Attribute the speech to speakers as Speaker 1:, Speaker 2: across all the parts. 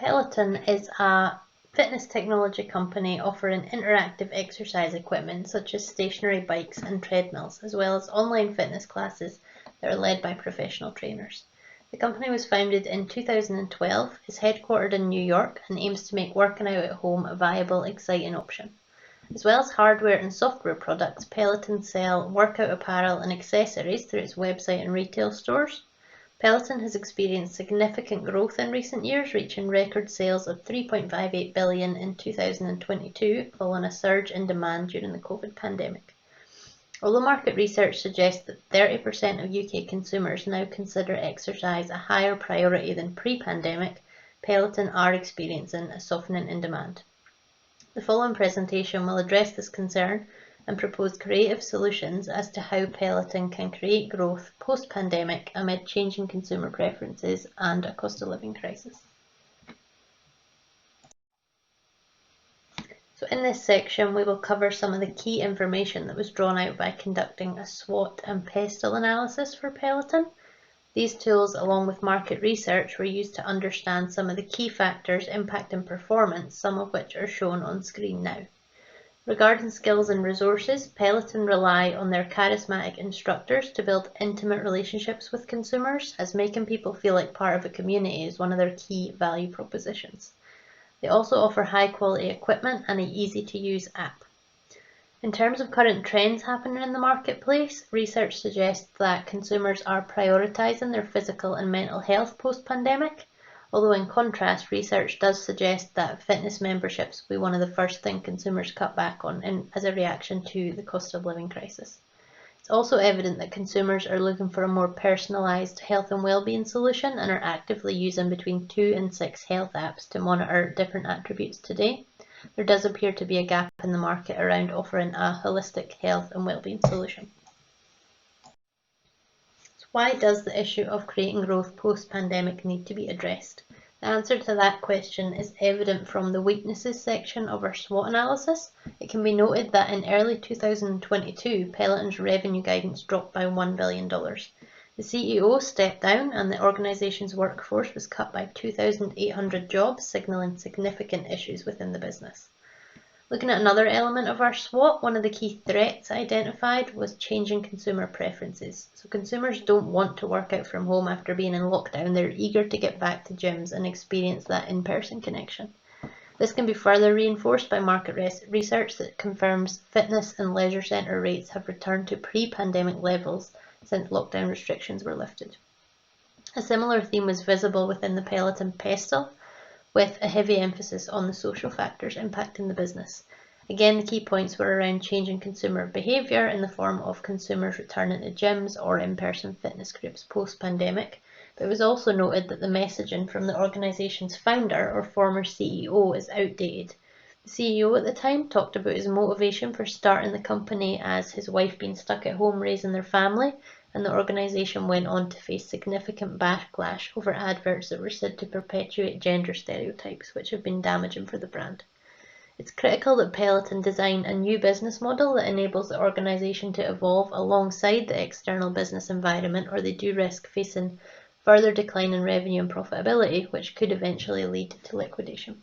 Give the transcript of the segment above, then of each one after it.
Speaker 1: Peloton is a fitness technology company offering interactive exercise equipment such as stationary bikes and treadmills, as well as online fitness classes that are led by professional trainers. The company was founded in 2012, is headquartered in New York, and aims to make working out at home a viable, exciting option. As well as hardware and software products, Peloton sell workout apparel and accessories through its website and retail stores. Peloton has experienced significant growth in recent years, reaching record sales of $3.58 billion in 2022, following a surge in demand during the COVID pandemic. Although market research suggests that 30% of UK consumers now consider exercise a higher priority than pre-pandemic, Peloton are experiencing a softening in demand. The following presentation will address this concern and propose creative solutions as to how Peloton can create growth post-pandemic amid changing consumer preferences and a cost of living crisis. So in this section we will cover some of the key information that was drawn out by conducting a SWOT and PESTLE analysis for Peloton. These tools, along with market research, were used to understand some of the key factors impacting performance, some of which are shown on screen now. Regarding skills and resources, Peloton rely on their charismatic instructors to build intimate relationships with consumers, as making people feel like part of a community is one of their key value propositions. They also offer high quality equipment and an easy to use app. In terms of current trends happening in the marketplace, research suggests that consumers are prioritising their physical and mental health post-pandemic, although in contrast, research does suggest that fitness memberships will be one of the first things consumers cut back on as a reaction to the cost of living crisis. It's also evident that consumers are looking for a more personalised health and wellbeing solution and are actively using between 2 and 6 health apps to monitor different attributes today. There does appear to be a gap in the market around offering a holistic health and wellbeing solution. So why does the issue of creating growth post-pandemic need to be addressed? The answer to that question is evident from the weaknesses section of our SWOT analysis. It can be noted that in early 2022, Peloton's revenue guidance dropped by $1 billion. The CEO stepped down and the organisation's workforce was cut by 2,800 jobs, signalling significant issues within the business. Looking at another element of our SWOT, one of the key threats identified was changing consumer preferences. So consumers don't want to work out from home after being in lockdown. They're eager to get back to gyms and experience that in-person connection. This can be further reinforced by market research that confirms fitness and leisure centre rates have returned to pre-pandemic levels since lockdown restrictions were lifted. A similar theme was visible within the Peloton PESTLE, with a heavy emphasis on the social factors impacting the business. Again, the key points were around changing consumer behaviour in the form of consumers returning to gyms or in-person fitness groups post-pandemic, but it was also noted that the messaging from the organisation's founder or former CEO is outdated. The CEO at the time talked about his motivation for starting the company as his wife being stuck at home raising their family, and the organisation went on to face significant backlash over adverts that were said to perpetuate gender stereotypes, which have been damaging for the brand. It's critical that Peloton design a new business model that enables the organisation to evolve alongside the external business environment, or they do risk facing further decline in revenue and profitability, which could eventually lead to liquidation.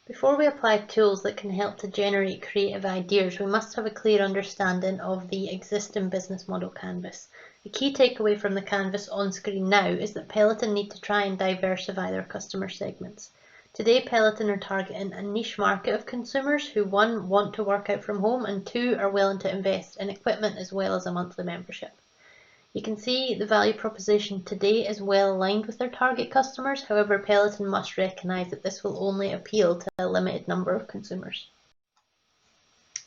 Speaker 1: Before we apply tools that can help to generate creative ideas, we must have a clear understanding of the existing business model canvas. The key takeaway from the canvas on screen now is that Peloton need to try and diversify their customer segments. Today, Peloton are targeting a niche market of consumers who, 1, want to work out from home, and 2, are willing to invest in equipment as well as a monthly membership. You can see the value proposition today is well aligned with their target customers. However, Peloton must recognise that this will only appeal to a limited number of consumers.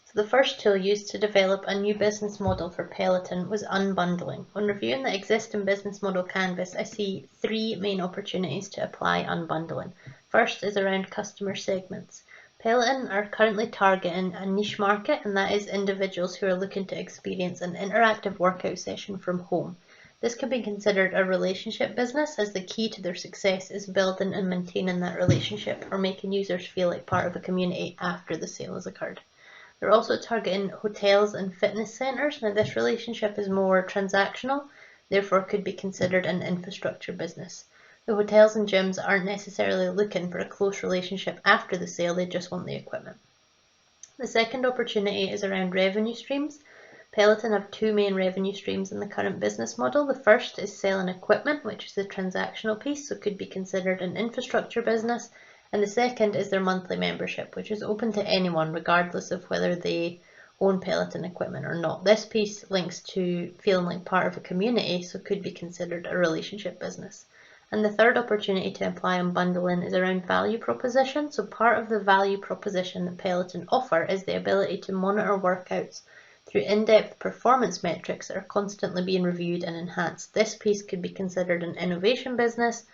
Speaker 1: So the first tool used to develop a new business model for Peloton was unbundling. When reviewing the existing business model canvas, I see 3 main opportunities to apply unbundling. First is around customer segments. Peloton are currently targeting a niche market, and that is individuals who are looking to experience an interactive workout session from home. This can be considered a relationship business, as the key to their success is building and maintaining that relationship or making users feel like part of a community after the sale has occurred. They're also targeting hotels and fitness centres. Now this relationship is more transactional, therefore could be considered an infrastructure business. The hotels and gyms aren't necessarily looking for a close relationship after the sale, they just want the equipment. The second opportunity is around revenue streams. Peloton have two main revenue streams in the current business model. The first is selling equipment, which is the transactional piece, so could be considered an infrastructure business. And the second is their monthly membership, which is open to anyone regardless of whether they own Peloton equipment or not. This piece links to feeling like part of a community, so could be considered a relationship business. And the third opportunity to apply unbundling is around value proposition. So part of the value proposition that Peloton offer is the ability to monitor workouts through in-depth performance metrics that are constantly being reviewed and enhanced. This piece could be considered an innovation business,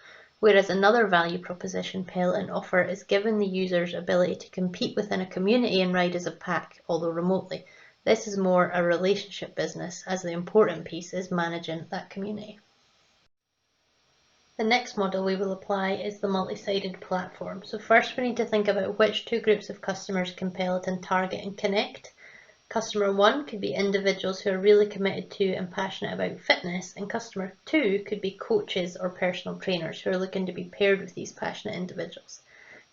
Speaker 1: whereas another value proposition Peloton offer is giving the users ability to compete within a community and ride as a pack, although remotely. This is more a relationship business, as the important piece is managing that community. The next model we will apply is the multi-sided platform. So first we need to think about which two groups of customers can Peloton target and connect. Customer 1 could be individuals who are really committed to and passionate about fitness, and customer 2 could be coaches or personal trainers who are looking to be paired with these passionate individuals.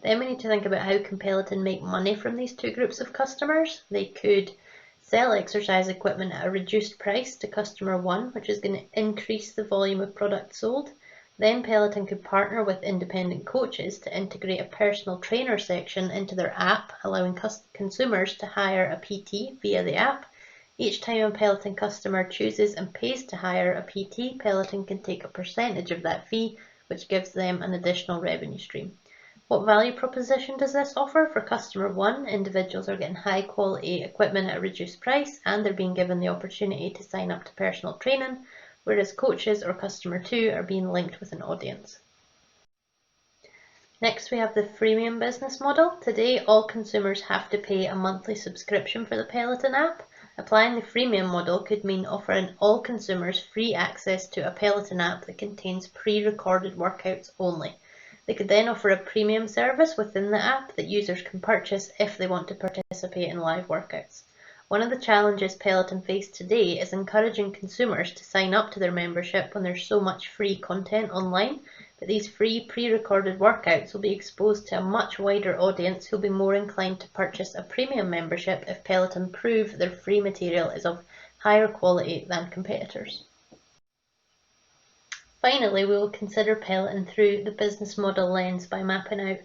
Speaker 1: Then we need to think about how can Peloton make money from these two groups of customers. They could sell exercise equipment at a reduced price to customer 1, which is going to increase the volume of product sold. Then Peloton could partner with independent coaches to integrate a personal trainer section into their app, allowing consumers to hire a PT via the app. Each time a Peloton customer chooses and pays to hire a PT, Peloton can take a percentage of that fee, which gives them an additional revenue stream. What value proposition does this offer? For customer 1, individuals are getting high quality equipment at a reduced price, and they're being given the opportunity to sign up to personal training, whereas coaches or customer 2 are being linked with an audience. Next we have the freemium business model. Today all consumers have to pay a monthly subscription for the Peloton app. Applying the freemium model could mean offering all consumers free access to a Peloton app that contains pre-recorded workouts only. They could then offer a premium service within the app that users can purchase if they want to participate in live workouts. One of the challenges Peloton face today is encouraging consumers to sign up to their membership when there's so much free content online, but these free pre-recorded workouts will be exposed to a much wider audience who'll be more inclined to purchase a premium membership if Peloton prove their free material is of higher quality than competitors. Finally, we will consider Peloton through the business model lens by mapping out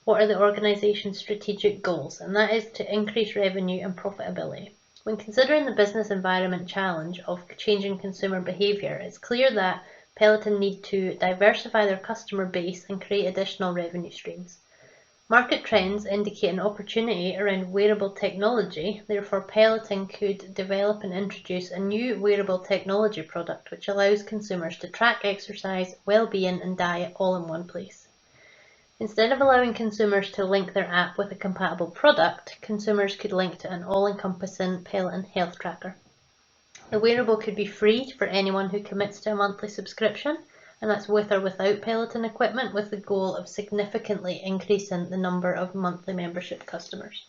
Speaker 1: what are the organisation's strategic goals, and that is to increase revenue and profitability. When considering the business environment challenge of changing consumer behaviour, it's clear that Peloton need to diversify their customer base and create additional revenue streams. Market trends indicate an opportunity around wearable technology, therefore Peloton could develop and introduce a new wearable technology product which allows consumers to track exercise, well-being and diet all in one place. Instead of allowing consumers to link their app with a compatible product, consumers could link to an all-encompassing Peloton health tracker. The wearable could be free for anyone who commits to a monthly subscription, and that's with or without Peloton equipment, with the goal of significantly increasing the number of monthly membership customers.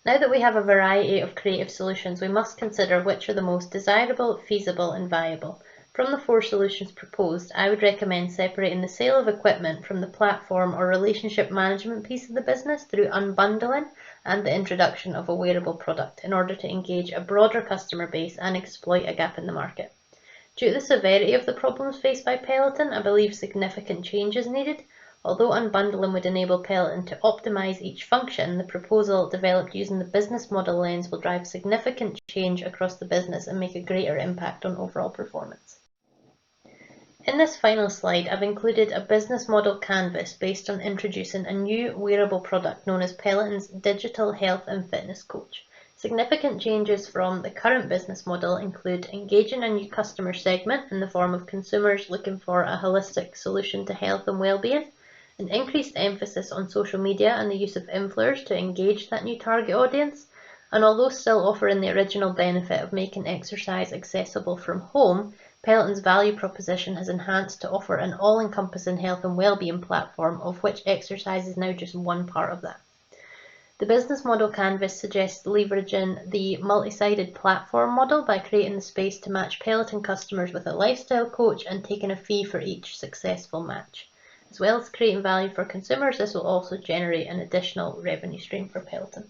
Speaker 1: Now that we have a variety of creative solutions, we must consider which are the most desirable, feasible and viable. From the 4 solutions proposed, I would recommend separating the sale of equipment from the platform or relationship management piece of the business through unbundling and the introduction of a wearable product in order to engage a broader customer base and exploit a gap in the market. Due to the severity of the problems faced by Peloton, I believe significant change is needed. Although unbundling would enable Peloton to optimize each function, the proposal developed using the business model lens will drive significant change across the business and make a greater impact on overall performance. In this final slide, I've included a business model canvas based on introducing a new wearable product known as Peloton's Digital Health and Fitness Coach. Significant changes from the current business model include engaging a new customer segment in the form of consumers looking for a holistic solution to health and well-being, an increased emphasis on social media and the use of influencers to engage that new target audience, and although still offering the original benefit of making exercise accessible from home, Peloton's value proposition has enhanced to offer an all-encompassing health and well-being platform, of which exercise is now just one part of that. The business model canvas suggests leveraging the multi-sided platform model by creating the space to match Peloton customers with a lifestyle coach and taking a fee for each successful match. As well as creating value for consumers, this will also generate an additional revenue stream for Peloton.